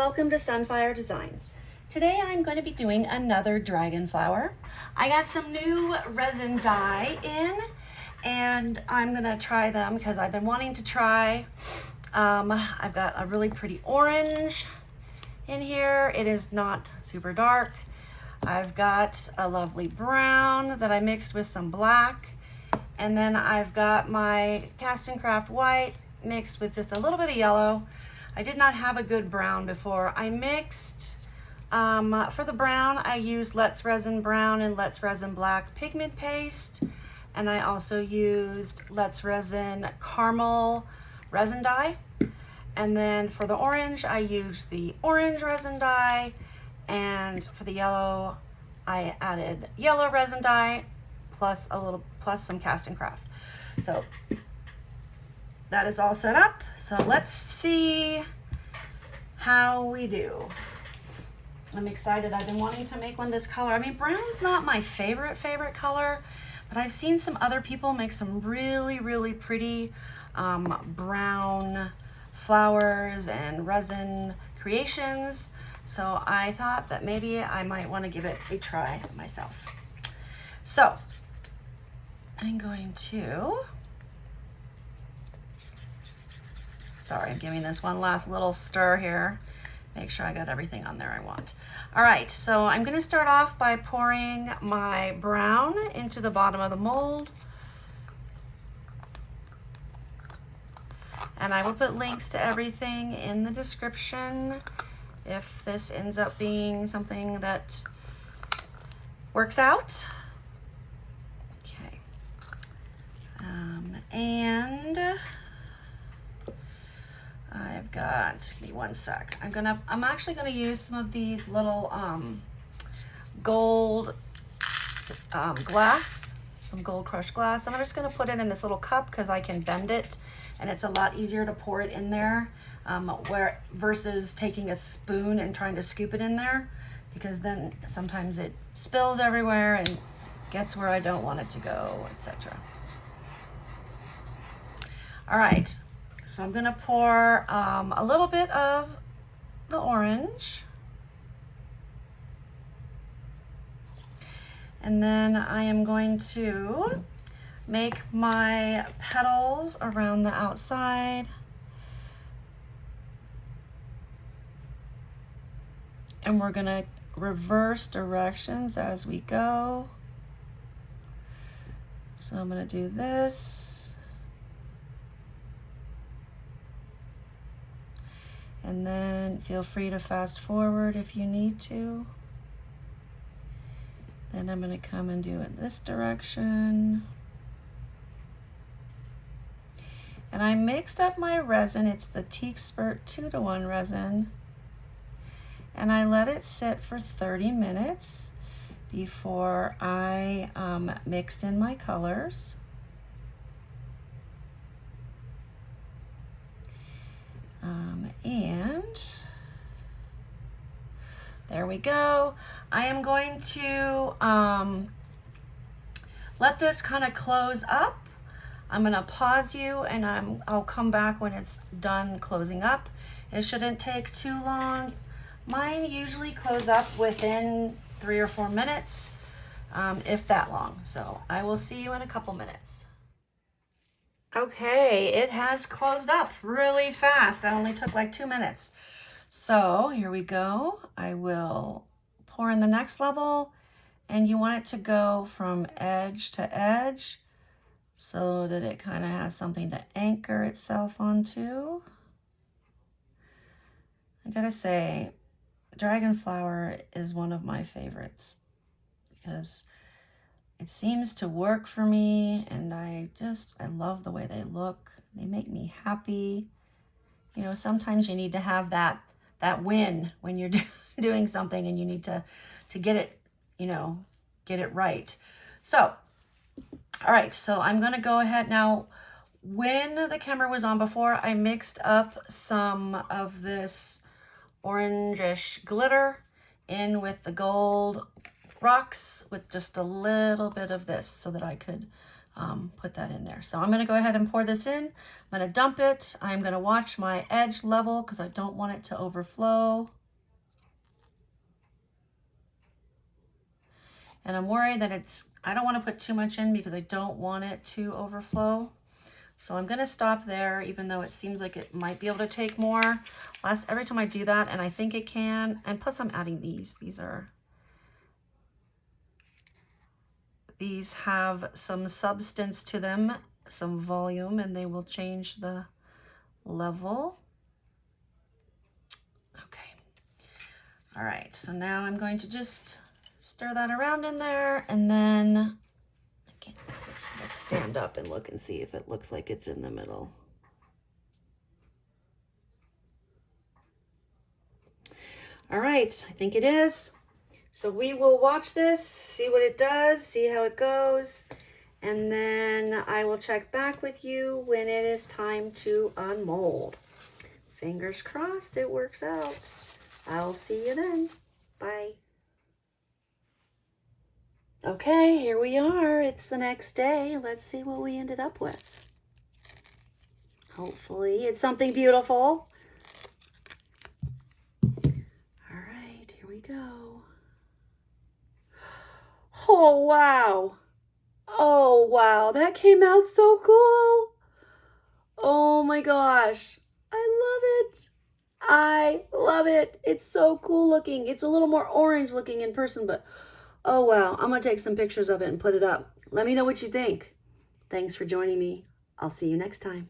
welcome to Sunfire Designs. Today I'm going to be doing another Dragonflower. I got some new resin dye in and I'm going to try them because I've been wanting to try. I've got a really pretty orange in here. It is not super dark. I've got a lovely brown that I mixed with some black, and then I've got my Cast and Craft white mixed with just a little bit of yellow. I did not have a good brown before. I mixed, for the brown, I used Let's Resin Brown and Let's Resin Black pigment paste, and I also used Let's Resin Caramel resin dye. And then for the orange, I used the orange resin dye, and for the yellow, I added yellow resin dye plus some Cast and Craft. So that is all set up. So let's see how we do. I'm excited. I've been wanting to make one this color. I mean, brown's not my favorite color, but I've seen some other people make some really pretty brown flowers and resin creations. So I thought that maybe I might want to give it a try myself. So I'm going to, sorry, I'm giving this one last little stir here. Make sure I got everything on there I want. All right, so I'm going to start off by pouring my brown into the bottom of the mold. And I will put links to everything in the description if this ends up being something that works out. Okay. And I've got, give me one sec. I'm actually gonna use some of these little gold glass, some gold crushed glass. I'm just gonna put it in this little cup because I can bend it and it's a lot easier to pour it in there versus taking a spoon and trying to scoop it in there, because then sometimes it spills everywhere and gets where I don't want it to go, etc. All right, so I'm gonna pour a little bit of the orange, and then I am going to make my petals around the outside. And we're gonna reverse directions as we go. So I'm gonna do this. And then feel free to fast forward if you need to. Then I'm gonna come and do it this direction. And I mixed up my resin. It's the Teak Spurt 2-to-1 resin. And I let it sit for 30 minutes before I mixed in my colors. And there we go. I am going to let this kind of close up. I'm gonna pause you and I'll come back when it's done closing up. It shouldn't take too long. Mine usually close up within 3 or 4 minutes, if that long. So I will see you in a couple minutes. Okay, it has closed up really fast. That only took like 2 minutes. So here we go. I will pour in the next level, and you want it to go from edge to edge so that it kind of has something to anchor itself onto. I gotta say, Dragonflower is one of my favorites because it seems to work for me, and I love the way they look. They make me happy. You know, sometimes you need to have that win when you're doing something and you need to get it, you know, get it right. So, all right, so I'm gonna go ahead now. When the camera was on before, I mixed up some of this orangish glitter in with the gold rocks with just a little bit of this so that I could put that in there. So I'm going to go ahead and pour this in. I'm going to dump it. I'm going to watch my edge level because I don't want it to overflow. And I'm worried that I don't want to put too much in because I don't want it to overflow. So I'm going to stop there, even though it seems like it might be able to take more. Every time I do that, and I think it can, and plus I'm adding these. These have some substance to them, some volume, and they will change the level. Okay. All right, so now I'm going to just stir that around in there, and then let's stand up and look and see if it looks like it's in the middle. All right, I think it is. So we will watch this, see what it does, see how it goes, and then I will check back with you when it is time to unmold. Fingers crossed it works out. I'll see you then. Bye. Okay, here we are. It's the next day. Let's see what we ended up with. Hopefully it's something beautiful. All right, here we go. Oh, wow. Oh, wow. That came out so cool. Oh my gosh. I love it. I love it. It's so cool looking. It's a little more orange looking in person, but oh wow. I'm going to take some pictures of it and put it up. Let me know what you think. Thanks for joining me. I'll see you next time.